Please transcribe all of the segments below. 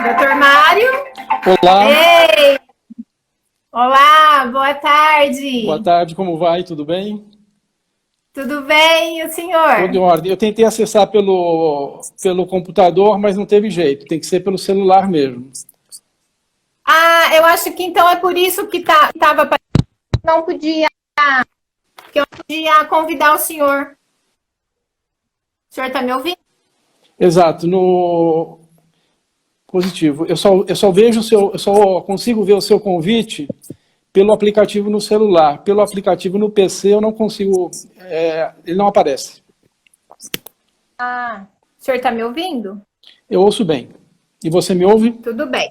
Doutor Mário? Olá. Ei! Olá, boa tarde. Boa tarde, como vai? Tudo bem? Tudo bem, e o Tudo em senhor? ordem. Eu tentei acessar pelo computador, mas não teve jeito. Tem que ser pelo celular mesmo. Ah, eu acho que então é por isso que estava não podia, que eu podia convidar o senhor. O senhor está me ouvindo? Exato, no positivo. Eu só consigo ver o seu convite pelo aplicativo no celular. Pelo aplicativo no PC eu não consigo, ele não aparece. Ah, o senhor está me ouvindo? Eu ouço bem. E você me ouve? Tudo bem.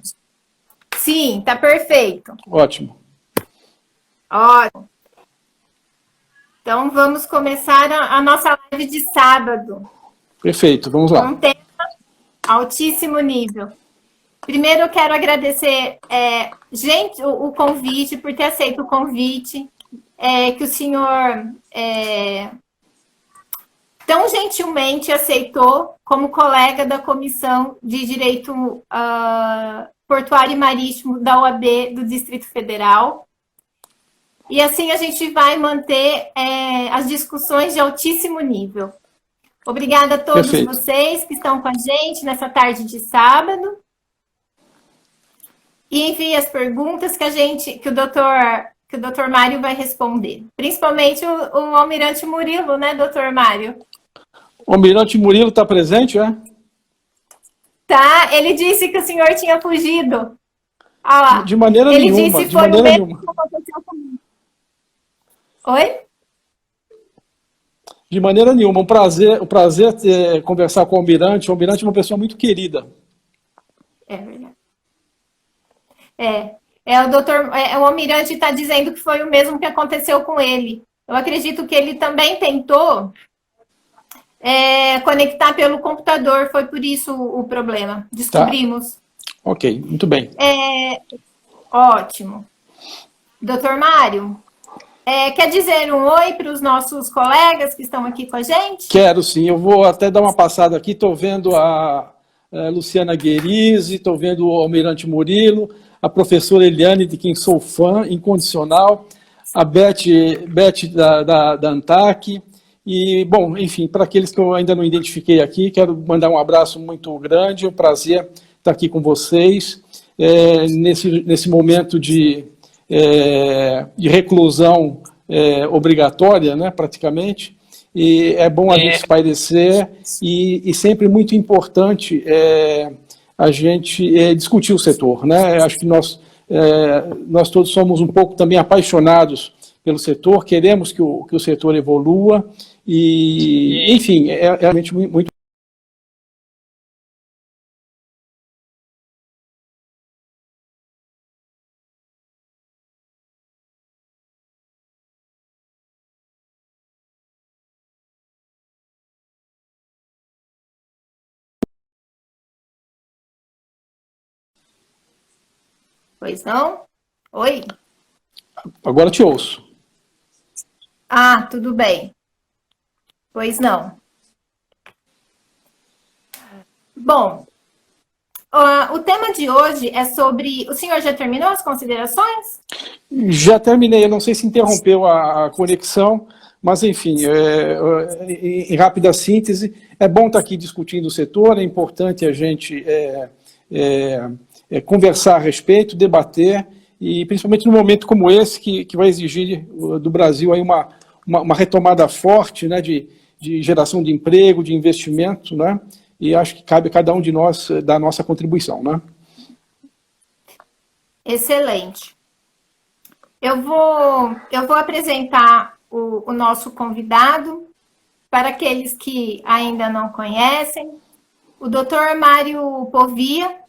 Sim, tá perfeito. Ótimo. Ótimo. Então vamos começar a nossa live de sábado, Perfeito, vamos com lá. um tema altíssimo nível. Primeiro, eu quero agradecer, gente, o convite, por ter aceito o convite, que o senhor tão gentilmente aceitou como colega da Comissão de Direito Portuário e Marítimo da OAB do Distrito Federal. E assim a gente vai manter as discussões de altíssimo nível. Obrigada a todos Perfeito. vocês que estão com a gente nessa tarde de sábado. E envie as perguntas que o doutor Mário vai responder. Principalmente o almirante Murilo, né, doutor Mário? O Almirante Murilo está presente, é? Tá, ele disse que o senhor tinha fugido. Ah lá. De maneira Ele nenhuma, disse de foi o maneira mesmo nenhuma. que aconteceu comigo. Oi? De maneira nenhuma. Um prazer conversar com o Almirante. O Almirante é uma pessoa muito querida. É verdade. O almirante está dizendo que foi o mesmo que aconteceu com ele. Eu acredito que ele também tentou conectar pelo computador, foi por isso o problema. Tá? Descobrimos. Ok, muito bem. Ótimo. Doutor Mário, quer dizer um oi para os nossos colegas que estão aqui com a gente? Quero sim. Eu vou até dar uma passada aqui. Estou vendo a Luciana Guerizzi, estou vendo o Almirante Murilo, a professora Eliane, de quem sou fã incondicional, a Beth da ANTAC. E, bom, enfim, para aqueles que eu ainda não identifiquei aqui, quero mandar um abraço muito grande, é um prazer estar aqui com vocês, nesse momento de reclusão obrigatória, né, praticamente, e é bom a gente espairecer e sempre muito importante a gente discutir o setor, né? Acho que nós todos somos um pouco também apaixonados pelo setor, queremos que o setor evolua e, enfim, é realmente muito. Pois não? Oi? Agora te ouço. Ah, tudo bem. Pois não. Bom, o tema de hoje é sobre... O senhor já terminou as considerações? Já terminei, eu não sei se interrompeu a conexão, mas enfim, em rápida síntese, é bom estar aqui discutindo o setor, é importante a gente conversar a respeito, debater, e principalmente num momento como esse, que vai exigir do Brasil aí uma retomada forte, né, de geração de emprego, de investimento, né, e acho que cabe a cada um de nós dar a nossa contribuição, né? Excelente. Eu vou apresentar o nosso convidado para aqueles que ainda não conhecem. O Dr. Mário Povia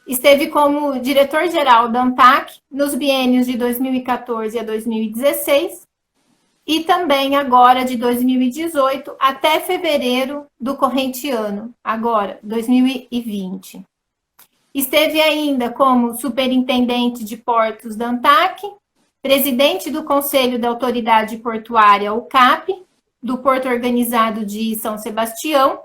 esteve como diretor-geral da ANTAC nos biênios de 2014 a 2016 e também agora de 2018 até fevereiro do corrente ano, agora, 2020. Esteve ainda como superintendente de portos da ANTAC, presidente do Conselho da Autoridade Portuária, o CAP, do Porto Organizado de São Sebastião,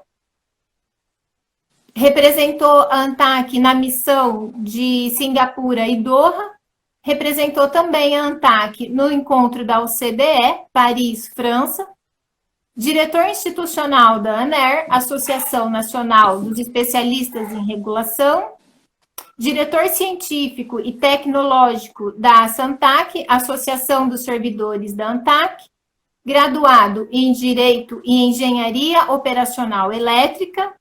representou a ANTAC na missão de Singapura e Doha, representou também a ANTAC no encontro da OCDE, Paris, França, diretor institucional da ANER, Associação Nacional dos Especialistas em Regulação, diretor científico e tecnológico da ASANTAC, Associação dos Servidores da ANTAC, graduado em Direito e Engenharia Operacional Elétrica,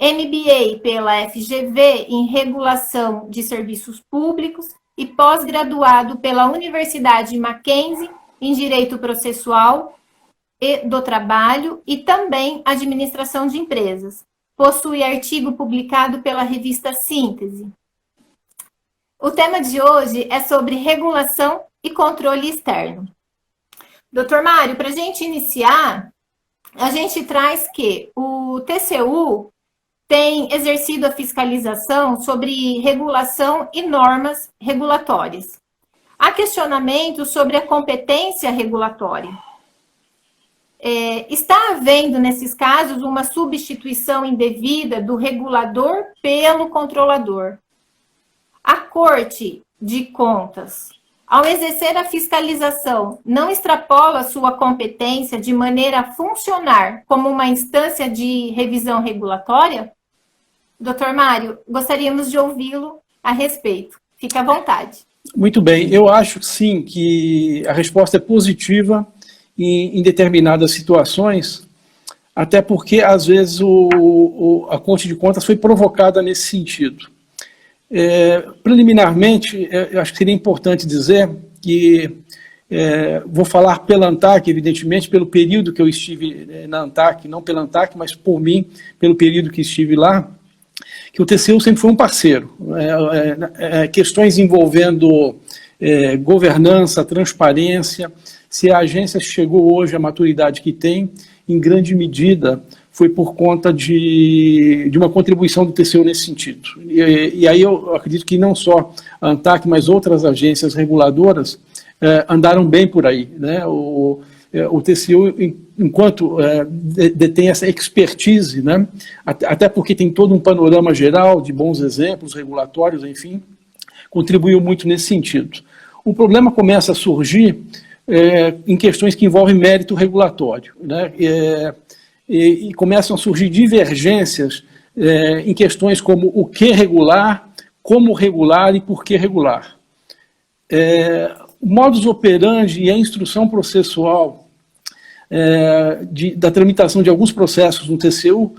MBA pela FGV em Regulação de Serviços Públicos e pós-graduado pela Universidade Mackenzie em Direito Processual e do Trabalho e também Administração de Empresas. Possui artigo publicado pela revista Síntese. O tema de hoje é sobre regulação e controle externo. Doutor Mário, para a gente iniciar, a gente traz que o TCU tem exercido a fiscalização sobre regulação e normas regulatórias. Há questionamento sobre a competência regulatória. Está havendo, nesses casos, uma substituição indevida do regulador pelo controlador. A Corte de Contas, ao exercer a fiscalização, não extrapola sua competência de maneira a funcionar como uma instância de revisão regulatória? Doutor Mário, gostaríamos de ouvi-lo a respeito. Fique à vontade. Muito bem, eu acho sim que a resposta é positiva em determinadas situações, até porque às vezes a Corte de Contas foi provocada nesse sentido. Preliminarmente, eu acho que seria importante dizer que, vou falar pela ANTAC, evidentemente, pelo período que eu estive na ANTAC, não pela ANTAC, mas por mim, pelo período que estive lá, que o TCU sempre foi um parceiro. Questões envolvendo governança, transparência, se a agência chegou hoje à maturidade que tem, em grande medida, foi por conta de uma contribuição do TCU nesse sentido. E aí eu acredito que não só a ANTAC, mas outras agências reguladoras andaram bem por aí, né? O TCU, enquanto detém essa expertise, né? Até porque tem todo um panorama geral de bons exemplos regulatórios, enfim, contribuiu muito nesse sentido. O problema começa a surgir em questões que envolvem mérito regulatório, né? E começam a surgir divergências em questões como o que regular, como regular e por que regular. O modus operandi e a instrução processual da tramitação de alguns processos no TCU,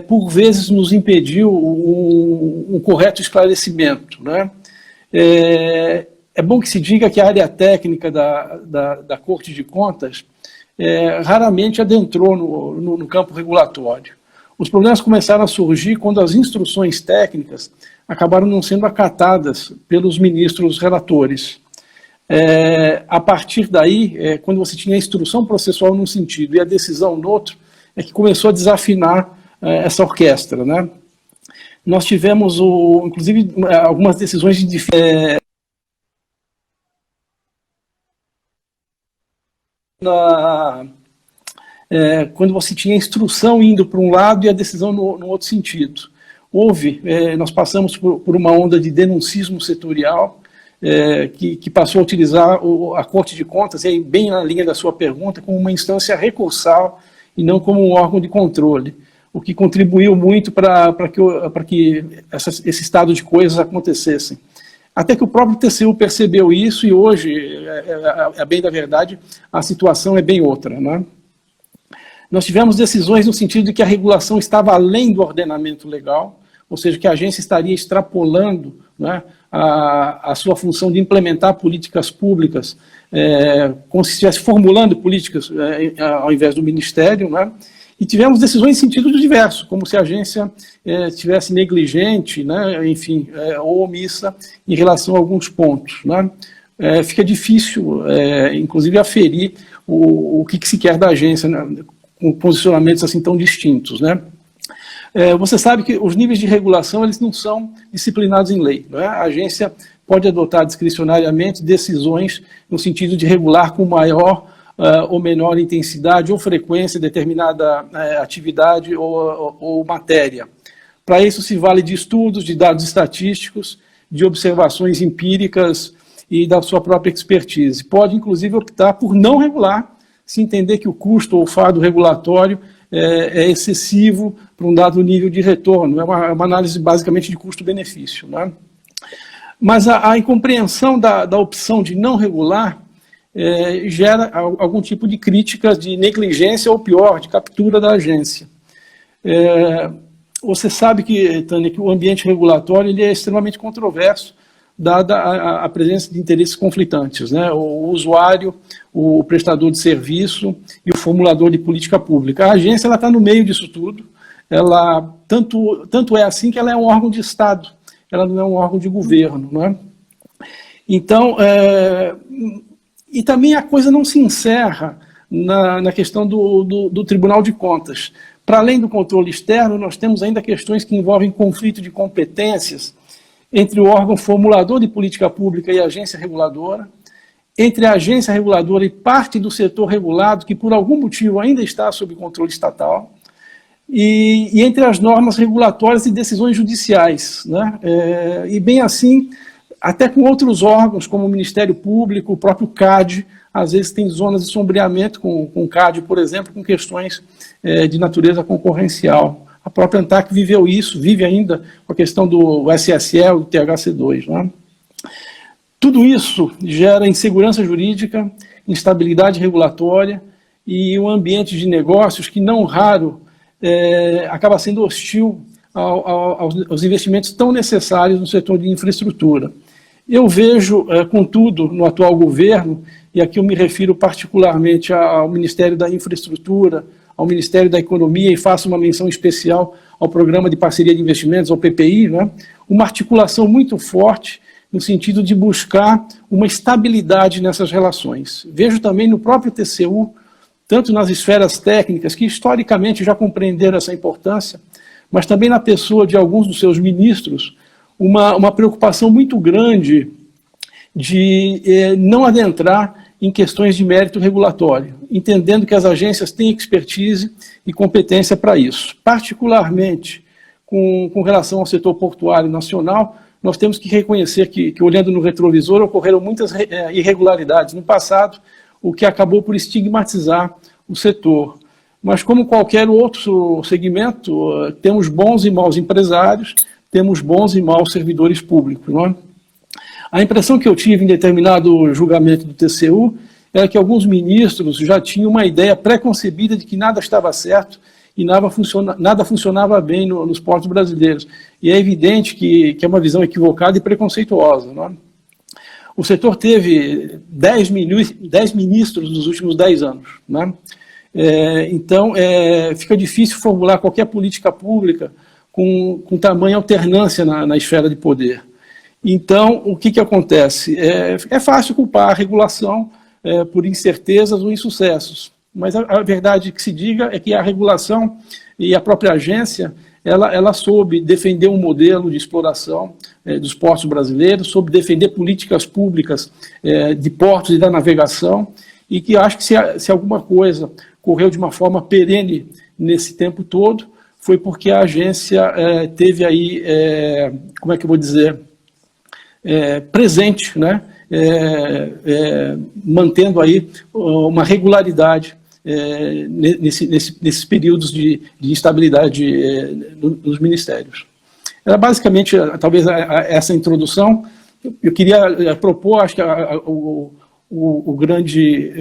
por vezes nos impediu um correto esclarecimento, né? É bom que se diga que a área técnica da Corte de Contas raramente adentrou no campo regulatório. Os problemas começaram a surgir quando as instruções técnicas acabaram não sendo acatadas pelos ministros relatores. A partir daí, quando você tinha a instrução processual num sentido e a decisão no outro, é que começou a desafinar essa orquestra, né? Nós tivemos, inclusive, algumas decisões de quando você tinha a instrução indo para um lado e a decisão no outro sentido. Nós passamos por uma onda de denuncismo setorial, que passou a utilizar a Corte de Contas, bem na linha da sua pergunta, como uma instância recursal e não como um órgão de controle, o que contribuiu muito para que esse estado de coisas acontecessem. Até que o próprio TCU percebeu isso e hoje, bem da verdade, a situação é bem outra, né? Nós tivemos decisões no sentido de que a regulação estava além do ordenamento legal, ou seja, que a agência estaria extrapolando, né, a sua função de implementar políticas públicas, como se estivesse formulando políticas ao invés do Ministério, né? E tivemos decisões em sentido diverso, como se a agência estivesse negligente, né, enfim, ou omissa em relação a alguns pontos, né? Fica difícil, inclusive, aferir o que se quer da agência, né, com posicionamentos assim tão distintos, né? Você sabe que os níveis de regulação eles não são disciplinados em lei, não é? A agência pode adotar discricionariamente decisões no sentido de regular com maior ou menor intensidade ou frequência determinada atividade ou matéria. Para isso se vale de estudos, de dados estatísticos, de observações empíricas e da sua própria expertise. Pode, inclusive, optar por não regular, se entender que o custo ou o fardo regulatório é excessivo para um dado nível de retorno. É uma análise basicamente de custo-benefício, né? Mas a incompreensão da opção de não regular gera algum tipo de crítica de negligência ou pior, de captura da agência. Você sabe que, Tânia, que o ambiente regulatório ele é extremamente controverso, dada a presença de interesses conflitantes, né? O usuário, o prestador de serviço e o formulador de política pública. A agência está no meio disso tudo, ela tanto é assim que ela é um órgão de Estado, ela não é um órgão de governo, não é? Então, e também a coisa não se encerra na questão do Tribunal de Contas. Para além do controle externo, nós temos ainda questões que envolvem conflito de competências entre o órgão formulador de política pública e a agência reguladora, entre a agência reguladora e parte do setor regulado, que por algum motivo ainda está sob controle estatal, e entre as normas regulatórias e decisões judiciais, né? E bem assim, até com outros órgãos, como o Ministério Público, o próprio CAD, às vezes tem zonas de sombreamento com o CAD, por exemplo, com questões de natureza concorrencial. A própria ANTAC viveu isso, vive ainda com a questão do SSL, do THC2. Né? Tudo isso gera insegurança jurídica, instabilidade regulatória e um ambiente de negócios que, não raro, acaba sendo hostil aos investimentos tão necessários no setor de infraestrutura. Eu vejo, contudo, no atual governo, e aqui eu me refiro particularmente ao Ministério da Infraestrutura, ao Ministério da Economia, e faço uma menção especial ao Programa de Parceria de Investimentos, ao PPI, né? Uma articulação muito forte no sentido de buscar uma estabilidade nessas relações. Vejo também no próprio TCU, tanto nas esferas técnicas, que historicamente já compreenderam essa importância, mas também na pessoa de alguns dos seus ministros, uma preocupação muito grande de não adentrar em questões de mérito regulatório, entendendo que as agências têm expertise e competência para isso. Particularmente com relação ao setor portuário nacional, nós temos que reconhecer que olhando no retrovisor, ocorreram muitas irregularidades no passado, o que acabou por estigmatizar o setor. Mas como qualquer outro segmento, temos bons e maus empresários, temos bons e maus servidores públicos, não é? A impressão que eu tive em determinado julgamento do TCU era que alguns ministros já tinham uma ideia pré-concebida de que nada estava certo e nada funcionava bem nos portos brasileiros. E é evidente que é uma visão equivocada e preconceituosa, não é? O setor teve 10 ministros nos últimos 10 anos, né? Então, fica difícil formular qualquer política pública com tamanha alternância na esfera de poder. Então, o que acontece? É fácil culpar a regulação por incertezas ou insucessos, mas a verdade que se diga é que a regulação e a própria agência, ela soube defender um modelo de exploração dos portos brasileiros, soube defender políticas públicas de portos e da navegação, e que acho que se alguma coisa correu de uma forma perene nesse tempo todo, foi porque a agência teve aí, como é que eu vou dizer, presente, né? Mantendo aí uma regularidade nesses períodos de instabilidade nos ministérios. Era basicamente, talvez, essa introdução. Eu queria propor, acho que o grande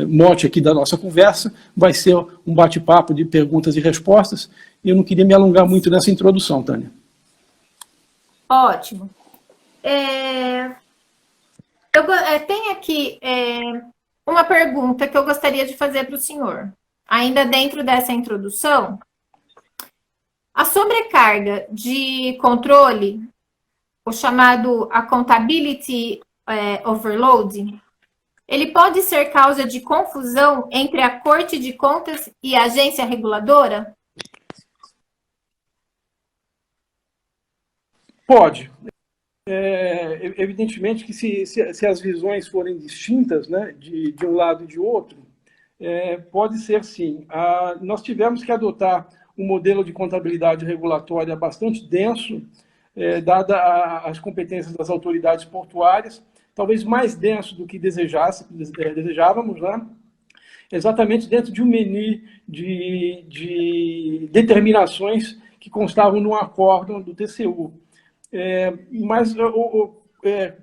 mote aqui da nossa conversa vai ser um bate-papo de perguntas e respostas, e eu não queria me alongar muito nessa introdução, Tânia. Ótimo. Eu tenho aqui uma pergunta que eu gostaria de fazer para o senhor. Ainda dentro dessa introdução, a sobrecarga de controle, o chamado accountability overload, ele pode ser causa de confusão entre a Corte de Contas e a agência reguladora? Pode. Evidentemente que se as visões forem distintas, né, de um lado e de outro, pode ser sim. Nós tivemos que adotar um modelo de contabilidade regulatória bastante denso, dada as competências das autoridades portuárias, talvez mais denso do que desejávamos, né? Exatamente dentro de um menu de determinações que constavam no acórdão do TCU. Mas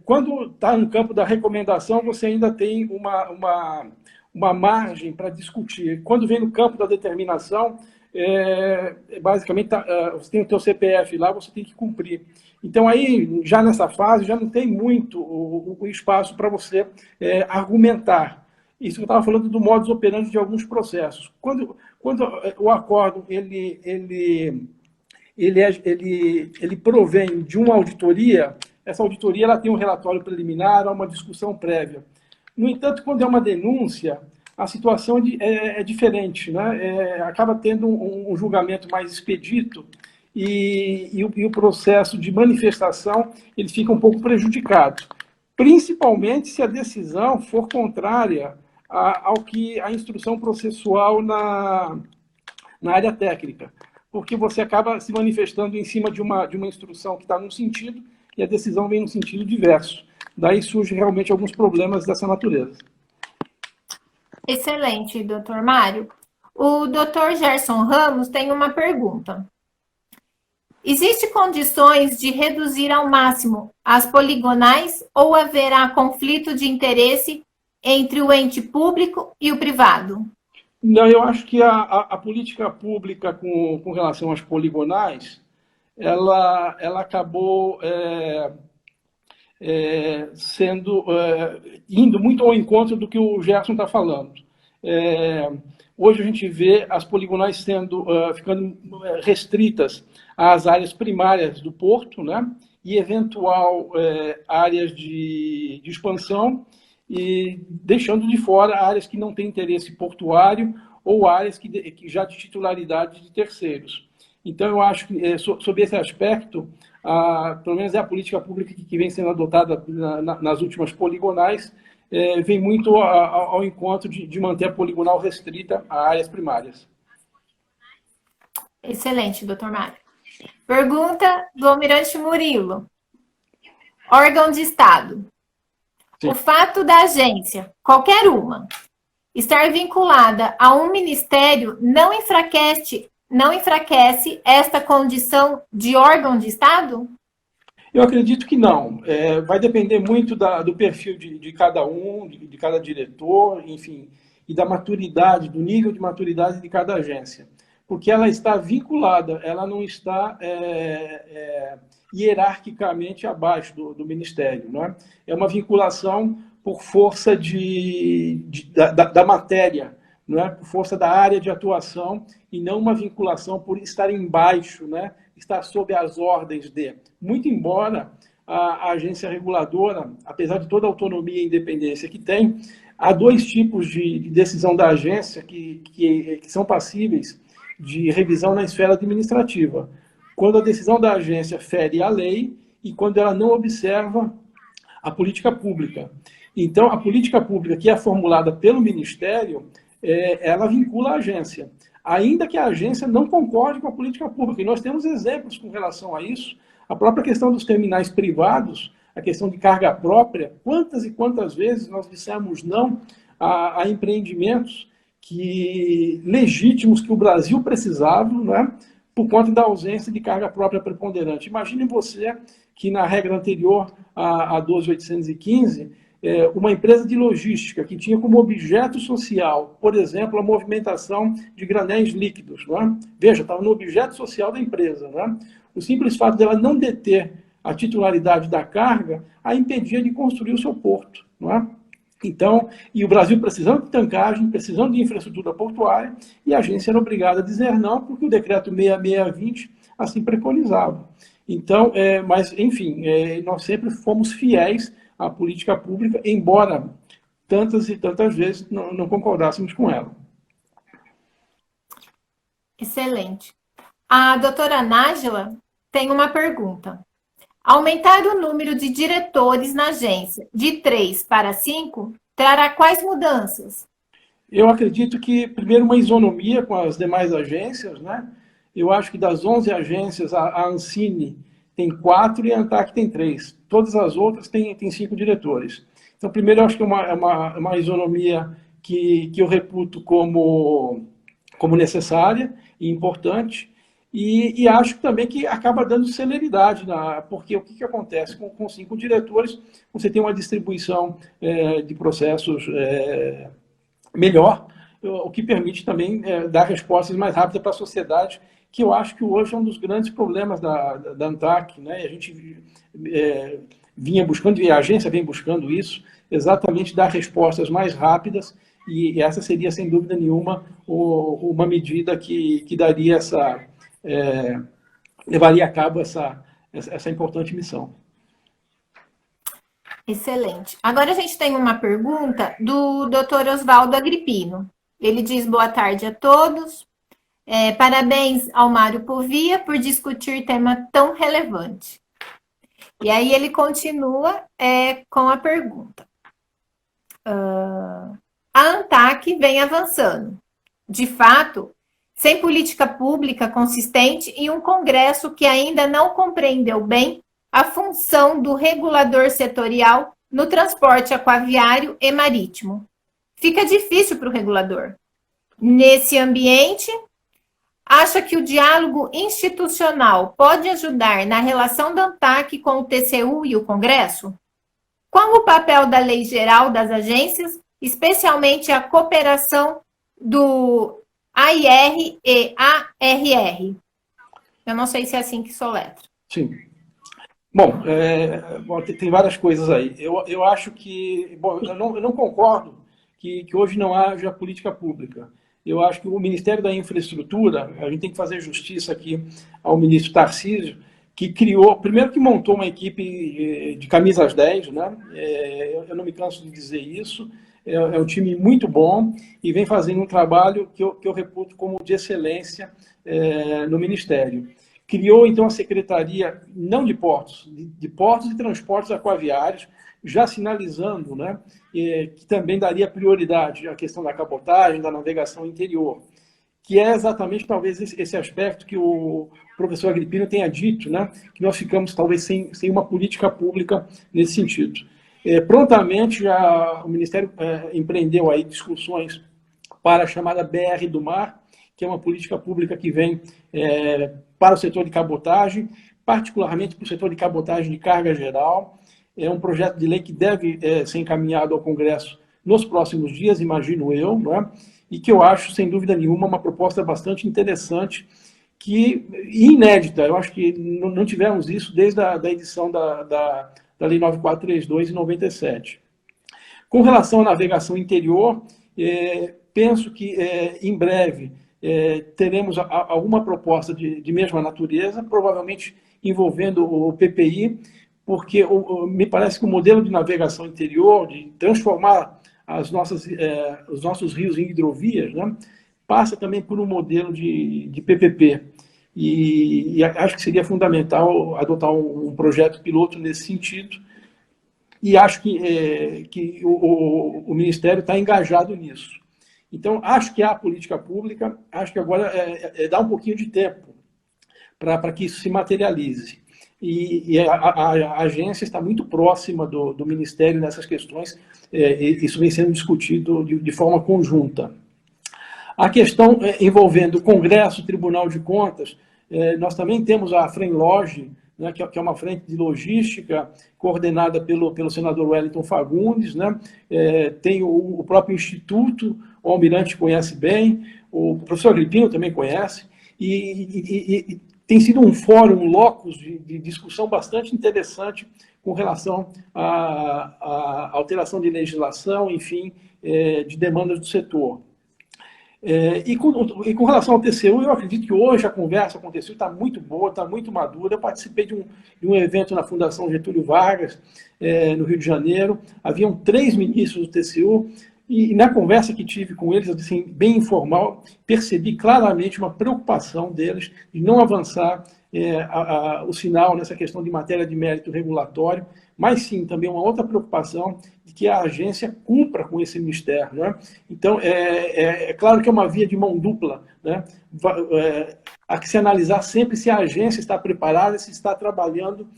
quando está no campo da recomendação, você ainda tem uma margem para discutir. Quando vem no campo da determinação, basicamente, você tem o teu CPF lá, você tem que cumprir. Então, aí, já nessa fase, já não tem muito o espaço para você argumentar. Isso que eu estava falando do modus operandi de alguns processos. Quando o acórdão ele provém de uma auditoria, essa auditoria ela tem um relatório preliminar, há uma discussão prévia. No entanto, quando é uma denúncia, a situação é diferente, né? Acaba tendo um julgamento mais expedito e o processo de manifestação ele fica um pouco prejudicado, principalmente se a decisão for contrária ao que a instrução processual na área técnica, porque você acaba se manifestando em cima de uma instrução que está num sentido e a decisão vem num sentido diverso. Daí surgem realmente alguns problemas dessa natureza. Excelente, doutor Mário. O doutor Gerson Ramos tem uma pergunta. Existem condições de reduzir ao máximo as poligonais ou haverá conflito de interesse entre o ente público e o privado? Não, eu acho que a política pública com relação às poligonais, ela acabou indo muito ao encontro do que o Gerson está falando. Hoje a gente vê as poligonais ficando restritas às áreas primárias do porto, né? E eventual áreas de expansão, e deixando de fora áreas que não têm interesse portuário ou áreas que já de titularidade de terceiros. Então, eu acho que, sob esse aspecto, pelo menos é a política pública que vem sendo adotada nas últimas poligonais, vem muito ao encontro de manter a poligonal restrita a áreas primárias. Excelente, doutor Mário. Pergunta do Almirante Murilo. Órgão de Estado. Sim. O fato da agência, qualquer uma, estar vinculada a um ministério não enfraquece esta condição de órgão de Estado? Eu acredito que não. Vai depender muito do perfil de cada um, de cada diretor, enfim, e da maturidade, do nível de maturidade de cada agência. Porque ela está vinculada, ela não está hierarquicamente abaixo do Ministério. Não é? É uma vinculação por força da matéria, não é? Por força da área de atuação, e não uma vinculação por estar embaixo, né? Estar sob as ordens de. Muito embora a agência reguladora, apesar de toda a autonomia e independência que tem, há dois tipos de decisão da agência que são passíveis de revisão na esfera administrativa. Quando a decisão da agência fere a lei e quando ela não observa a política pública. Então, a política pública que é formulada pelo Ministério, ela vincula a agência, ainda que a agência não concorde com a política pública. E nós temos exemplos com relação a isso. A própria questão dos terminais privados, a questão de carga própria, quantas e quantas vezes nós dissemos não a empreendimentos legítimos que o Brasil precisava, não é? Por conta da ausência de carga própria preponderante. Imagine você que na regra anterior a 12.815, uma empresa de logística que tinha como objeto social, por exemplo, a movimentação de granéis líquidos. Não é? Veja, estava no objeto social da empresa. Não é? O simples fato dela não deter a titularidade da carga a impedia de construir o seu porto. Não é? Então, e o Brasil precisando de tancagem, precisando de infraestrutura portuária, e a agência era obrigada a dizer não, porque o decreto 6620 assim preconizava. Então, mas, enfim, nós sempre fomos fiéis à política pública, embora tantas e tantas vezes não concordássemos com ela. Excelente. A doutora Nájila tem uma pergunta. Aumentar o número de diretores na agência de 3 para 5 trará quais mudanças? Eu acredito que, primeiro, uma isonomia com as demais agências, né? eu acho que das 11 agências, a Ancine tem 4 e a ANTAC tem 3. Todas as outras têm 5 diretores. Então, primeiro, eu acho que é uma isonomia que eu reputo como necessária e importante, e acho também que acaba dando celeridade, porque o que acontece? Com 5 diretores, você tem uma distribuição de processos melhor, o que permite também dar respostas mais rápidas para a sociedade, que eu acho que hoje é um dos grandes problemas da ANTAC, né? A gente vinha buscando, e a agência vem buscando isso, exatamente dar respostas mais rápidas, e essa seria, sem dúvida nenhuma, uma medida que daria levaria a cabo essa importante missão. Excelente. Agora a gente tem uma pergunta do Dr. Oswaldo Agripino. Ele diz: boa tarde a todos. Parabéns ao Mário Povia por discutir tema tão relevante. E aí ele continua com a pergunta. A ANTAC vem avançando. De fato, sem política pública consistente e um Congresso que ainda não compreendeu bem a função do regulador setorial no transporte aquaviário e marítimo. Fica difícil para o regulador. Nesse ambiente, acha que o diálogo institucional pode ajudar na relação da ANTAC com o TCU e o Congresso? Qual o papel da Lei Geral das Agências, especialmente a cooperação do AIR e ARR? Eu não sei se é assim que soletra. Sim. Bom, tem várias coisas aí. Eu acho que... Bom, eu não concordo que hoje não haja política pública. Eu acho que o Ministério da Infraestrutura, a gente tem que fazer justiça aqui ao ministro Tarcísio, que criou, primeiro que montou uma equipe de camisas 10, né? Eu não me canso de dizer isso, é um time muito bom e vem fazendo um trabalho que eu reputo como de excelência no Ministério. Criou, então, a Secretaria, não de portos, de portos e transportes aquaviários, já sinalizando, né, que também daria prioridade à questão da cabotagem, da navegação interior, que é exatamente, talvez, esse aspecto que o professor Agripino tenha dito, né, que nós ficamos, talvez, sem uma política pública nesse sentido. Prontamente, o Ministério empreendeu aí discussões para a chamada BR do Mar, que é uma política pública que vem para o setor de cabotagem, particularmente para o setor de cabotagem de carga geral. É um projeto de lei que deve ser encaminhado ao Congresso nos próximos dias, imagino eu, não é? E que eu acho, sem dúvida nenhuma, uma proposta bastante interessante e inédita. Eu acho que não tivemos isso desde a edição da Lei 9432 em 97. Com relação à navegação interior, penso que em breve teremos alguma proposta de mesma natureza, provavelmente envolvendo o PPI, porque me parece que o modelo de navegação interior, de transformar os nossos rios em hidrovias, né, passa também por um modelo de PPP. E acho que seria fundamental adotar um projeto piloto nesse sentido, e acho que o Ministério está engajado nisso. Então, acho que há política pública, acho que agora dá um pouquinho de tempo para que isso se materialize. E a agência está muito próxima do Ministério nessas questões, isso vem sendo discutido de forma conjunta. A questão envolvendo o Congresso, Tribunal de Contas, nós também temos a FRENLOGE, né, que é uma frente de logística coordenada pelo senador Wellington Fagundes, né? Tem o próprio Instituto, o Almirante conhece bem, o professor Agripino também conhece, e tem sido um fórum, um locus de discussão bastante interessante com relação à alteração de legislação, enfim, de demandas do setor. E com relação ao TCU, eu acredito que hoje a conversa com o TCU está muito boa, está muito madura. Eu participei de um evento na Fundação Getúlio Vargas, no Rio de Janeiro. Haviam 3 ministros do TCU, e na conversa que tive com eles, assim, bem informal, percebi claramente uma preocupação deles de não avançar o sinal nessa questão de matéria de mérito regulatório, mas sim também uma outra preocupação de que a agência cumpra com esse mistério, né? Então, é claro que é uma via de mão dupla, né? há que se analisar sempre se a agência está preparada, se está trabalhando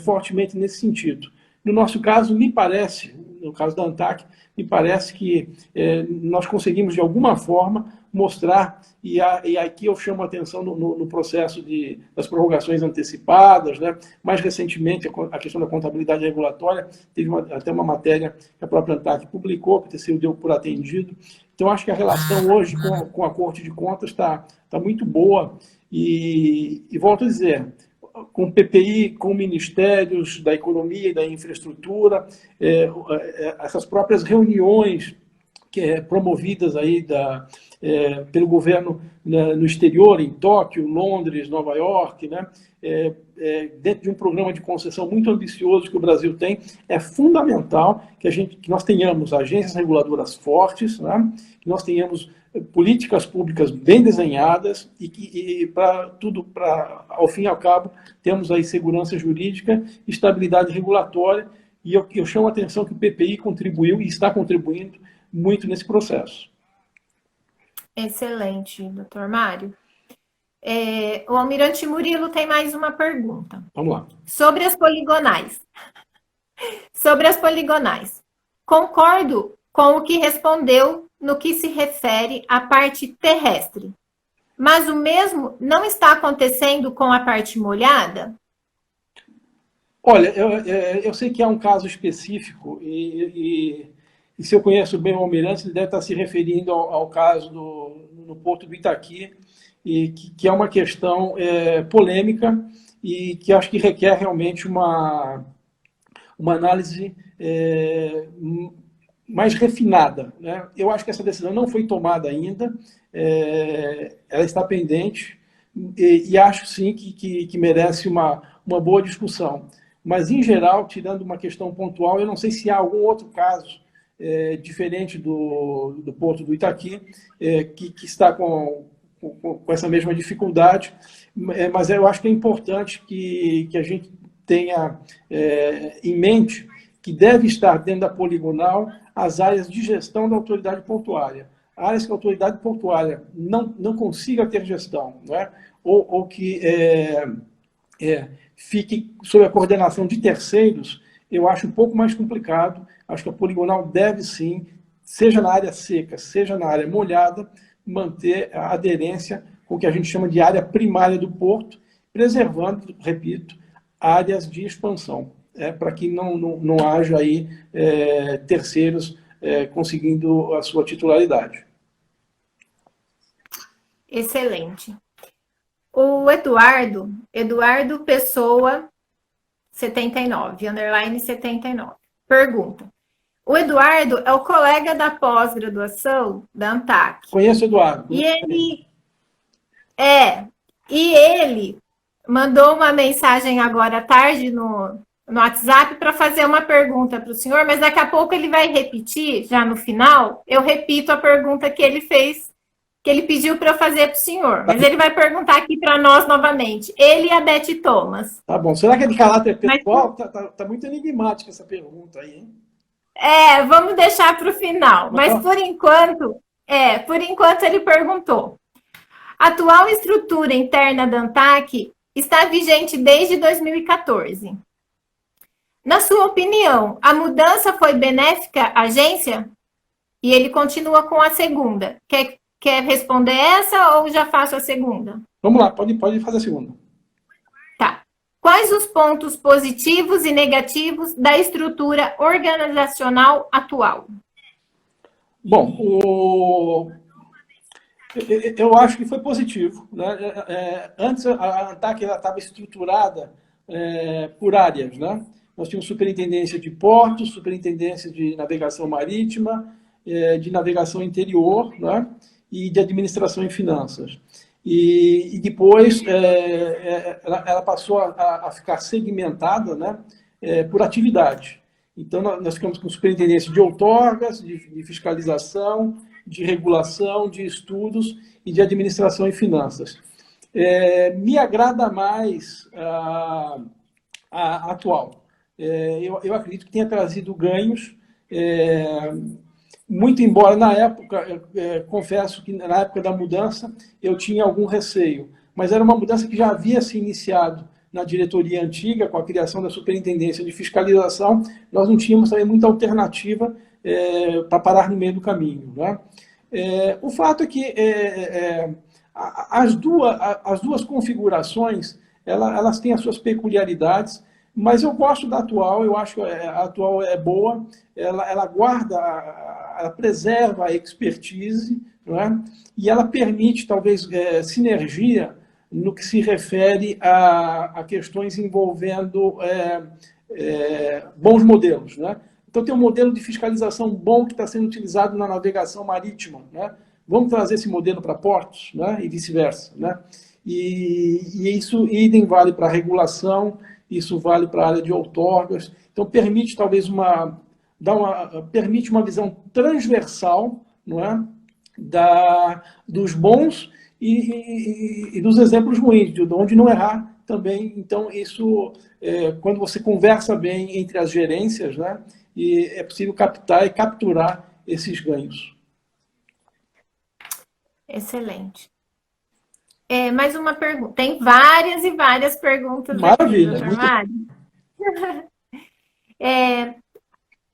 fortemente nesse sentido. No nosso caso, me parece, no caso da ANTAC, me parece que nós conseguimos, de alguma forma, mostrar, e aqui eu chamo a atenção no processo das prorrogações antecipadas, né? Mais recentemente, a questão da contabilidade regulatória, teve até uma matéria que a própria ANTAC publicou, que o TCU deu por atendido. Então, acho que a relação hoje com a Corte de Contas está muito boa, e volto a dizer, com o PPI, com ministérios da economia e da infraestrutura, essas próprias reuniões promovidas aí pelo governo no exterior, em Tóquio, Londres, Nova York, né? Dentro de um programa de concessão muito ambicioso que o Brasil tem, é fundamental que nós tenhamos agências reguladoras fortes, né? Que nós tenhamos políticas públicas bem desenhadas e para ao fim e ao cabo, temos aí segurança jurídica, estabilidade regulatória, e eu chamo a atenção que o PPI contribuiu e está contribuindo muito nesse processo. Excelente, doutor Mário. O Almirante Murilo tem mais uma pergunta. Vamos lá. Sobre as poligonais. Concordo com o que respondeu no que se refere à parte terrestre. Mas o mesmo não está acontecendo com a parte molhada? Olha, eu sei que é um caso específico e se eu conheço bem o Almirante, ele deve estar se referindo ao caso no Porto do Itaqui, e que é uma questão polêmica e que acho que requer realmente uma análise mais refinada, né? Eu acho que essa decisão não foi tomada ainda, ela está pendente, e acho sim que merece uma boa discussão. Mas, em geral, tirando uma questão pontual, eu não sei se há algum outro caso diferente do Porto do Itaqui, que está com essa mesma dificuldade, mas eu acho que é importante que a gente tenha em mente que deve estar dentro da poligonal as áreas de gestão da autoridade portuária. Áreas que a autoridade portuária não consiga ter gestão, né? ou que fique sob a coordenação de terceiros, eu acho um pouco mais complicado. Acho que a poligonal deve sim, seja na área seca, seja na área molhada, manter a aderência com o que a gente chama de área primária do porto, preservando, repito, áreas de expansão, para que não haja aí terceiros conseguindo a sua titularidade. Excelente. O Eduardo Pessoa, 79, underline 79, pergunta. O Eduardo é o colega da pós-graduação da ANTAC. Conheço o Eduardo. E ele mandou uma mensagem agora à tarde no WhatsApp para fazer uma pergunta para o senhor, mas daqui a pouco ele vai repetir, já no final, eu repito a pergunta que ele fez, que ele pediu para eu fazer para o senhor. Mas ele vai perguntar aqui para nós novamente. Ele e a Beth Thomas. Tá bom. Será que é de caráter pessoal? Tá muito enigmática essa pergunta aí, hein? Vamos deixar para o final. Mas por enquanto ele perguntou. A atual estrutura interna da ANTAC está vigente desde 2014. Na sua opinião, a mudança foi benéfica à agência? E ele continua com a segunda. Quer responder essa ou já faço a segunda? Vamos lá, pode fazer a segunda. Tá. Quais os pontos positivos e negativos da estrutura organizacional atual? Bom, eu acho que foi positivo, né? Antes a ANTAC estava estruturada por áreas, né? Nós tínhamos superintendência de portos, superintendência de navegação marítima, de navegação interior, né? E de administração e finanças. E depois ela passou a ficar segmentada, né? Por atividade. Então, nós ficamos com superintendência de outorgas, de fiscalização, de regulação, de estudos e de administração e finanças. Me agrada mais a atual. Eu acredito que tenha trazido ganhos, muito embora na época, confesso que na época da mudança eu tinha algum receio, mas era uma mudança que já havia se iniciado na diretoria antiga, com a criação da Superintendência de Fiscalização. Nós não tínhamos também muita alternativa para parar no meio do caminho, né? O fato é que as duas configurações, elas têm as suas peculiaridades, mas eu gosto da atual, eu acho que a atual é boa, ela guarda, ela preserva a expertise, não é? E ela permite, talvez, sinergia no que se refere a questões envolvendo bons modelos, né? Então, tem um modelo de fiscalização bom que está sendo utilizado na navegação marítima, né? Vamos trazer esse modelo para portos, né? E vice-versa, né? E isso, idem, vale para a regulação, isso vale para a área de outorgas. Então, permite, talvez, permite uma visão transversal, não é? Dos bons e dos exemplos ruins, de onde não errar também. Então, isso, quando você conversa bem entre as gerências, né? E é possível captar e capturar esses ganhos. Excelente. Mais uma pergunta. Tem várias e várias perguntas. Maravilha. Aqui, Dr. Mário.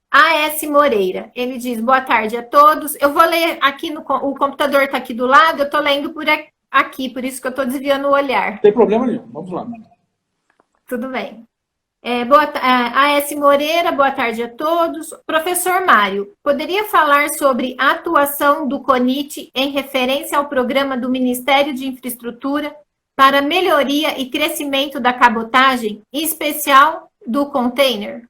A.S. Moreira, ele diz, boa tarde a todos. Eu vou ler aqui, o computador está aqui do lado, eu estou lendo por aqui, por isso que eu estou desviando o olhar. Não tem problema nenhum, vamos lá. Tudo bem. A.S. Moreira, boa tarde a todos. Professor Mário, poderia falar sobre a atuação do CONIT em referência ao programa do Ministério de Infraestrutura para melhoria e crescimento cabotagem, em especial do container?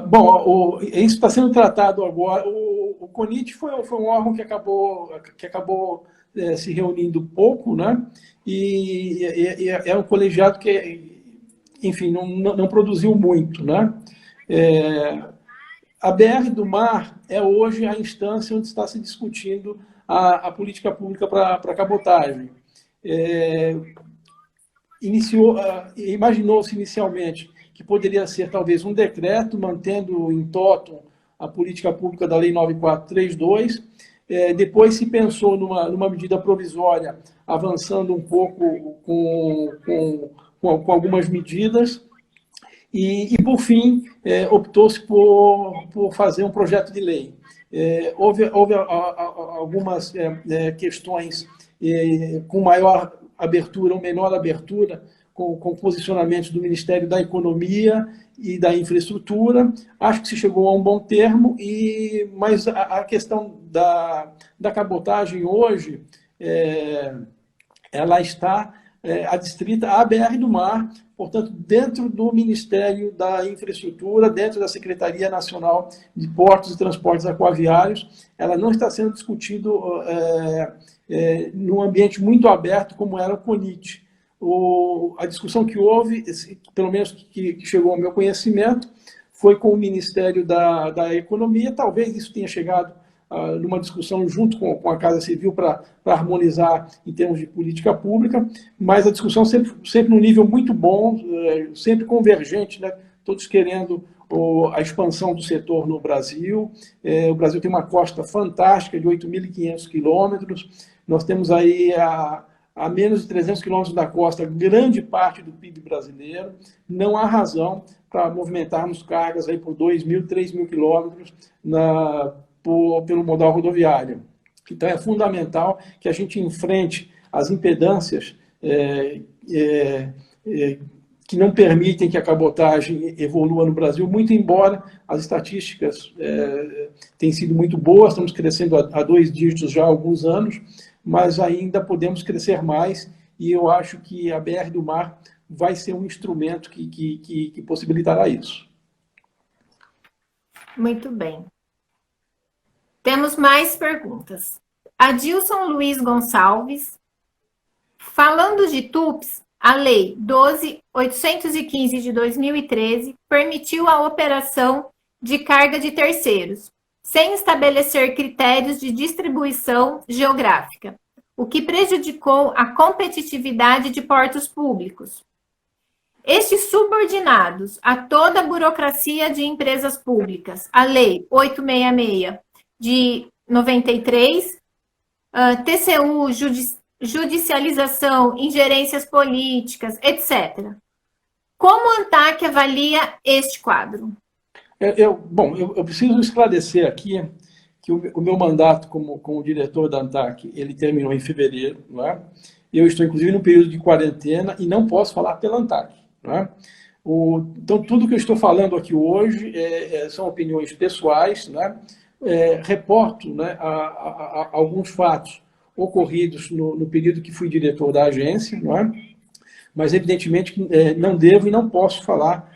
Bom, isso está sendo tratado agora. O CONIT foi um órgão que acabou se reunindo pouco, né? E é um colegiado que, enfim, não produziu muito, né? A BR do Mar é hoje a instância onde está se discutindo a política pública para a cabotagem. Imaginou-se inicialmente que poderia ser talvez um decreto, mantendo em totum a política pública da Lei 9432. Depois se pensou numa medida provisória, avançando um pouco com algumas medidas, e por fim, optou-se por fazer um projeto de lei. Houve algumas questões com maior abertura ou menor abertura, com posicionamentos do Ministério da Economia e da Infraestrutura. Acho que se chegou a um bom termo, mas a questão da cabotagem hoje, ela está adstrita à BR do Mar, portanto, dentro do Ministério da Infraestrutura, dentro da Secretaria Nacional de Portos e Transportes Aquaviários. Ela não está sendo discutida num ambiente muito aberto como era o CONIT. A discussão que houve, pelo menos que chegou ao meu conhecimento, foi com o Ministério da Economia. Talvez isso tenha chegado numa discussão junto com a Casa Civil para harmonizar em termos de política pública, mas a discussão sempre num nível muito bom, sempre convergente, né? Todos querendo a expansão do setor no Brasil. O Brasil tem uma costa fantástica de 8.500 quilômetros. Nós temos aí a menos de 300 quilômetros da costa grande parte do PIB brasileiro. Não há razão para movimentarmos cargas aí por 2.000, 3.000 quilômetros pelo modal rodoviário. Então, é fundamental que a gente enfrente as impedâncias que não permitem que a cabotagem evolua no Brasil, muito embora as estatísticas tenham sido muito boas, estamos crescendo a 2 dígitos já há alguns anos, mas ainda podemos crescer mais, e eu acho que a BR do Mar vai ser um instrumento que possibilitará isso. Muito bem. Temos mais perguntas. Adilson Luiz Gonçalves. Falando de TUPS, a Lei 12.815 de 2013 permitiu a operação de carga de terceiros, sem estabelecer critérios de distribuição geográfica, o que prejudicou a competitividade de portos públicos. Estes subordinados a toda a burocracia de empresas públicas, a Lei 866 de 93, TCU judicialização, ingerências políticas, etc. Como a ANTAC avalia este quadro? Eu preciso esclarecer aqui que o meu mandato como diretor da ANTAC, ele terminou em fevereiro, não é? Eu estou, inclusive, no período de quarentena e não posso falar pela ANTAC, não é? Então, tudo que eu estou falando aqui hoje são opiniões pessoais, né? Reporto, né, a alguns fatos ocorridos no período que fui diretor da agência, não é? Mas, evidentemente, não devo e não posso falar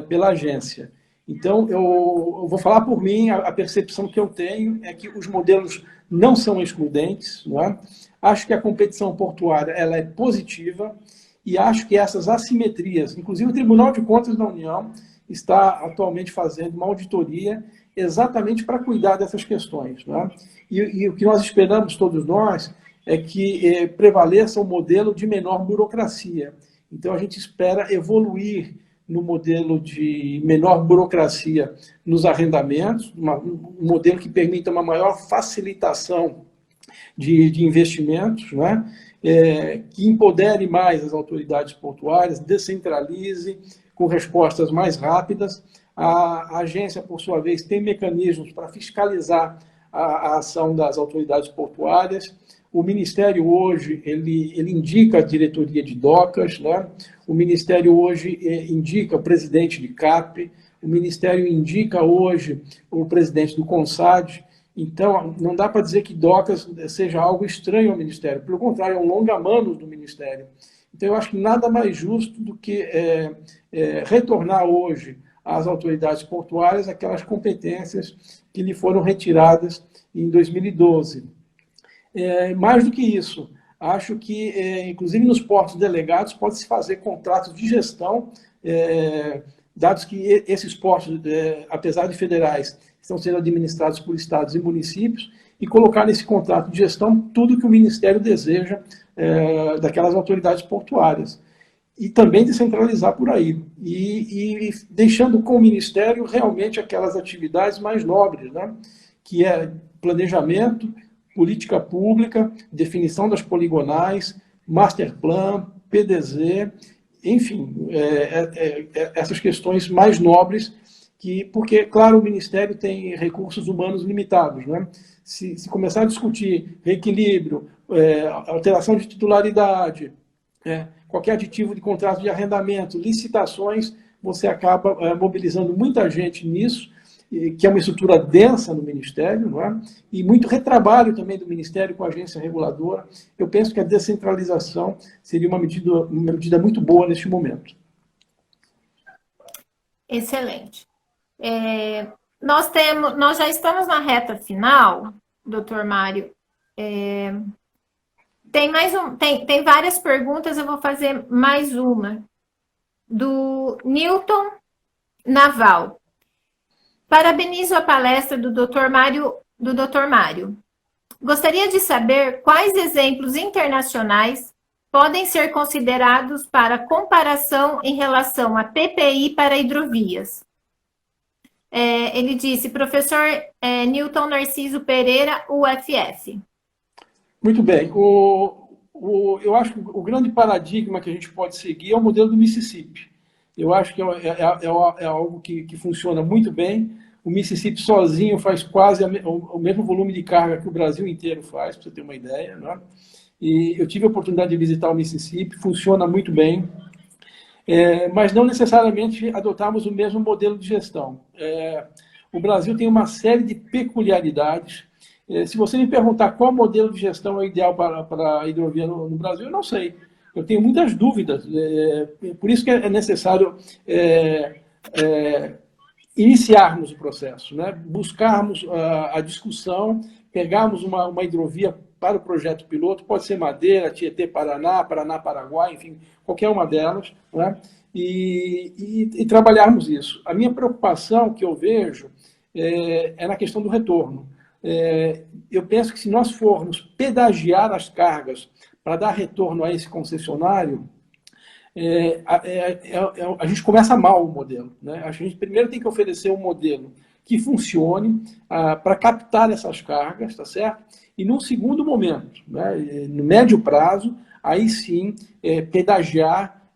pela agência. Então, eu vou falar por mim, a percepção que eu tenho é que os modelos não são excludentes, não é? Acho que a competição portuária ela é positiva e acho que essas assimetrias, inclusive o Tribunal de Contas da União está atualmente fazendo uma auditoria exatamente para cuidar dessas questões, não é? E o que nós esperamos, todos nós, é que prevaleça um modelo de menor burocracia. Então, a gente espera evoluir no modelo de menor burocracia nos arrendamentos, um modelo que permita uma maior facilitação de investimentos, né? Que empodere mais as autoridades portuárias, descentralize, com respostas mais rápidas. A agência, por sua vez, tem mecanismos para fiscalizar a ação das autoridades portuárias. O Ministério hoje, ele indica a diretoria de docas, né? O Ministério hoje indica o presidente de CAP, o Ministério indica hoje o presidente do CONSAD. Então, não dá para dizer que docas seja algo estranho ao Ministério. Pelo contrário, é um longa-manos do Ministério. Então, eu acho que nada mais justo do que retornar hoje às autoridades portuárias aquelas competências que lhe foram retiradas em 2012. Mais do que isso, acho que, inclusive nos portos delegados, pode-se fazer contratos de gestão, dados que esses portos, apesar de federais, estão sendo administrados por estados e municípios, e colocar nesse contrato de gestão tudo que o Ministério deseja daquelas autoridades portuárias. E também descentralizar por aí. E deixando com o Ministério realmente aquelas atividades mais nobres, né? Que é planejamento, política pública, definição das poligonais, master plan, PDZ, enfim, essas questões mais nobres, porque, claro, o Ministério tem recursos humanos limitados, né? Se começar a discutir reequilíbrio, alteração de titularidade, qualquer aditivo de contrato de arrendamento, licitações, você acaba mobilizando muita gente nisso, que é uma estrutura densa no Ministério, não é? E muito retrabalho também do Ministério com a agência reguladora. Eu penso que a descentralização seria uma medida muito boa neste momento. Excelente. Nós já estamos na reta final, doutor Mário. Tem várias perguntas, eu vou fazer mais uma. Do Newton Naval. Parabenizo a palestra do Dr. Mário. Gostaria de saber quais exemplos internacionais podem ser considerados para comparação em relação a PPI para hidrovias. Ele disse, professor Newton Narciso Pereira, UFF. Muito bem. Eu acho que o grande paradigma que a gente pode seguir é o modelo do Mississippi. Eu acho que é algo que funciona muito bem. O Mississippi sozinho faz quase o mesmo volume de carga que o Brasil inteiro faz, para você ter uma ideia, né? E eu tive a oportunidade de visitar o Mississippi, funciona muito bem, mas não necessariamente adotamos o mesmo modelo de gestão. O Brasil tem uma série de peculiaridades. Se você me perguntar qual modelo de gestão é ideal para a hidrovia no Brasil, eu não sei. Eu tenho muitas dúvidas, por isso que é necessário iniciarmos o processo, né? Buscarmos a discussão, pegarmos uma hidrovia para o projeto piloto, pode ser Madeira, Tietê, Paraná, Paraná-Paraguai, enfim, qualquer uma delas, né? E trabalharmos isso. A minha preocupação que eu vejo é na questão do retorno. Eu penso que se nós formos pedagiar as cargas para dar retorno a esse concessionário, a gente começa mal o modelo, né? A gente primeiro tem que oferecer um modelo que funcione para captar essas cargas, tá certo? E num segundo momento, né, no médio prazo, aí sim, pedagiar,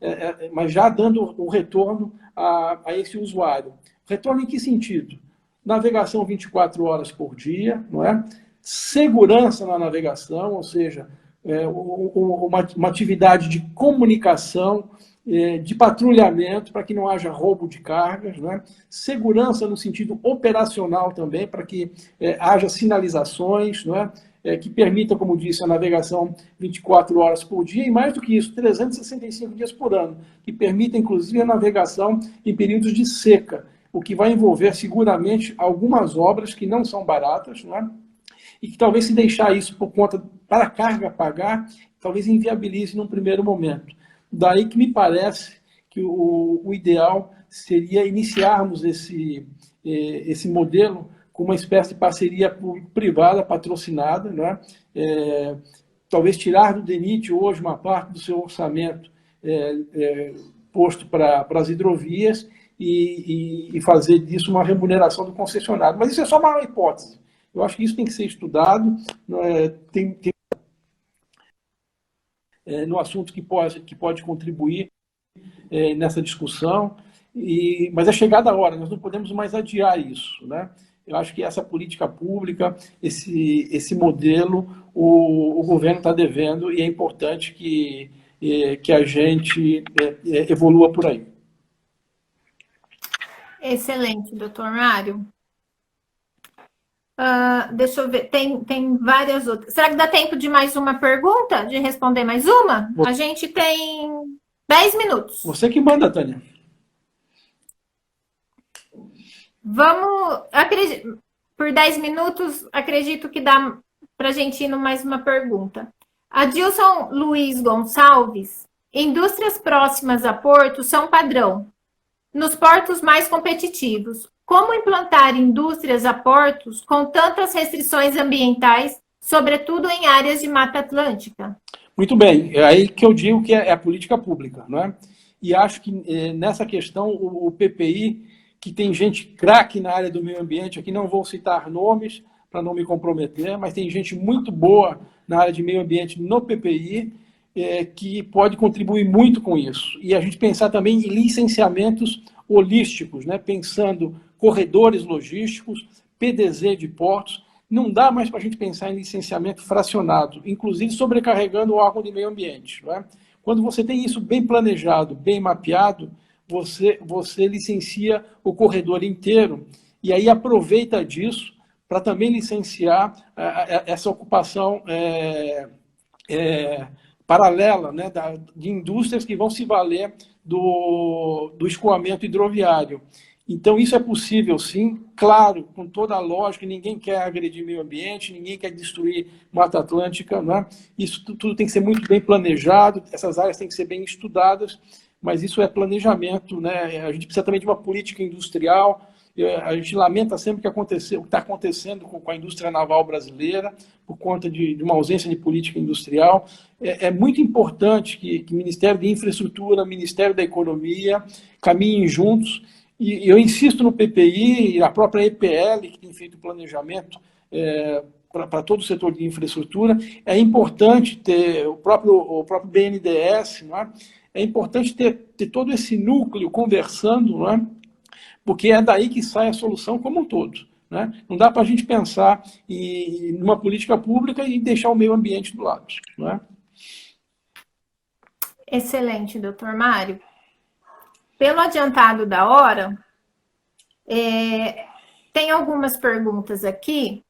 mas já dando o retorno a esse usuário. Retorno em que sentido? Navegação 24 horas por dia, não é? Segurança na navegação, ou seja, uma atividade de comunicação, de patrulhamento, para que não haja roubo de cargas, né? Segurança no sentido operacional também, para que haja sinalizações, não é? Que permita, como disse, a navegação 24 horas por dia, e mais do que isso, 365 dias por ano, que permita, inclusive, a navegação em períodos de seca, o que vai envolver, seguramente, algumas obras que não são baratas, não é? E que talvez, se deixar isso por conta para a carga pagar, talvez inviabilize num primeiro momento. Daí que me parece que o ideal seria iniciarmos esse modelo com uma espécie de parceria privada, patrocinada, né? Talvez tirar do DENIT hoje uma parte do seu orçamento posto para as hidrovias e fazer disso uma remuneração do concessionário. Mas isso é só uma hipótese. Eu acho que isso tem que ser estudado, tem no assunto que pode contribuir nessa discussão, mas é chegada a hora, nós não podemos mais adiar isso, né? Eu acho que essa política pública, esse modelo, o governo está devendo, e é importante que a gente evolua por aí. Excelente, doutor Mário. Deixa eu ver, tem várias outras. Será que dá tempo de mais uma pergunta? De responder mais uma? A gente tem 10 minutos. Você que manda, Tânia. Vamos, por 10 minutos, acredito que dá para a gente ir no mais uma pergunta. Adilson Luiz Gonçalves, indústrias próximas a portos são padrão. Nos portos mais competitivos, como implantar indústrias a portos com tantas restrições ambientais, sobretudo em áreas de Mata Atlântica? Muito bem, é aí que eu digo que é a política pública, não é? E acho que nessa questão o PPI, que tem gente craque na área do meio ambiente, aqui não vou citar nomes para não me comprometer, mas tem gente muito boa na área de meio ambiente no PPI, que pode contribuir muito com isso. E a gente pensar também em licenciamentos holísticos, né? Pensando corredores logísticos, PDZ de portos. Não dá mais para a gente pensar em licenciamento fracionado, inclusive sobrecarregando o órgão de meio ambiente. Não é? Quando você tem isso bem planejado, bem mapeado, você licencia o corredor inteiro e aí aproveita disso para também licenciar essa ocupação paralela, né, de indústrias que vão se valer do escoamento hidroviário. Então, isso é possível, sim, claro, com toda a lógica, ninguém quer agredir meio ambiente, ninguém quer destruir Mata Atlântica, né? Isso tudo tem que ser muito bem planejado, essas áreas têm que ser bem estudadas, mas isso é planejamento, né? A gente precisa também de uma política industrial. A gente lamenta sempre o que está acontecendo com a indústria naval brasileira, por conta de uma ausência de política industrial. É muito importante que o Ministério de Infraestrutura, o Ministério da Economia caminhem juntos. E eu insisto no PPI e a própria EPL, que tem feito planejamento para todo o setor de infraestrutura. É importante ter o próprio BNDES, não é? É importante ter todo esse núcleo conversando, não é? Porque é daí que sai a solução como um todo. Né? Não dá para a gente pensar em uma política pública e deixar o meio ambiente do lado. Não é? Excelente, doutor Mário. Pelo adiantado da hora, tem algumas perguntas aqui,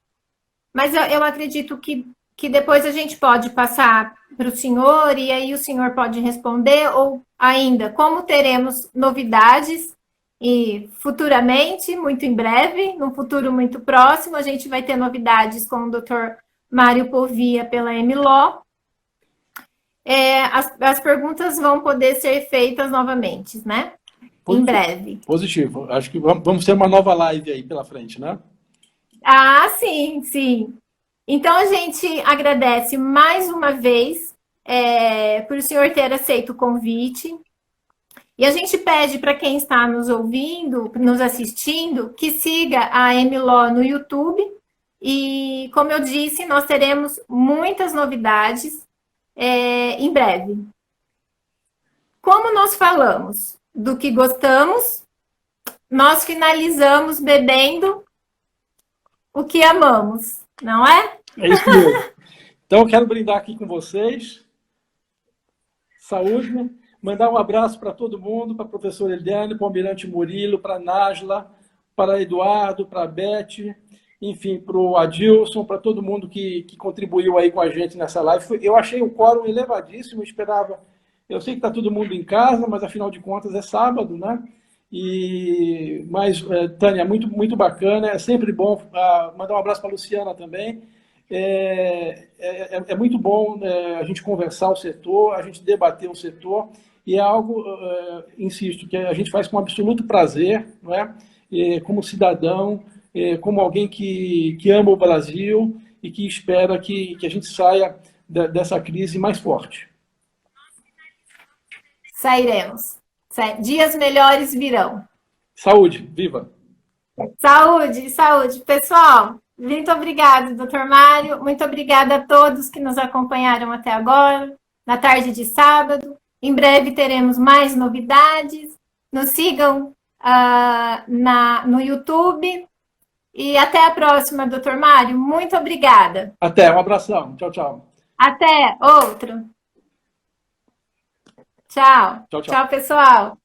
mas eu acredito que depois a gente pode passar para o senhor e aí o senhor pode responder, ou ainda, como teremos novidades e futuramente, muito em breve, num futuro muito próximo, a gente vai ter novidades com o Dr. Mário Povia pela MLO. As perguntas vão poder ser feitas novamente, né? Em breve. Positivo. Acho que vamos ter uma nova live aí pela frente, né? Ah, sim, sim. Então, a gente agradece mais uma vez por o senhor ter aceito o convite. E a gente pede para quem está nos ouvindo, nos assistindo, que siga a MLO no YouTube. E, como eu disse, nós teremos muitas novidades em breve. Como nós falamos do que gostamos, nós finalizamos bebendo o que amamos, não é? É isso mesmo. Então, eu quero brindar aqui com vocês. Saúde. Mandar um abraço para todo mundo, para a professora Eliane, para o Almirante Murilo, para a Nájila, para Eduardo, para a Beth, enfim, para o Adilson, para todo mundo que contribuiu aí com a gente nessa live. Eu achei o quórum elevadíssimo, esperava. Eu sei que está todo mundo em casa, mas afinal de contas é sábado, né? Mas, Tânia, muito bacana, é sempre bom mandar um abraço para a Luciana também. É muito bom a gente conversar o setor, a gente debater o setor, e é algo, insisto, que a gente faz com absoluto prazer, não é? Como cidadão, como alguém que ama o Brasil e que espera que a gente saia dessa crise mais forte. Sairemos. Dias melhores virão. Saúde, viva! Saúde, saúde. Pessoal, muito obrigada, doutor Mário. Muito obrigada a todos que nos acompanharam até agora, na tarde de sábado. Em breve teremos mais novidades. Nos sigam no YouTube. E até a próxima, doutor Mário. Muito obrigada. Até, um abração. Tchau, tchau. Até, outro. Tchau. Tchau, tchau. Tchau, pessoal.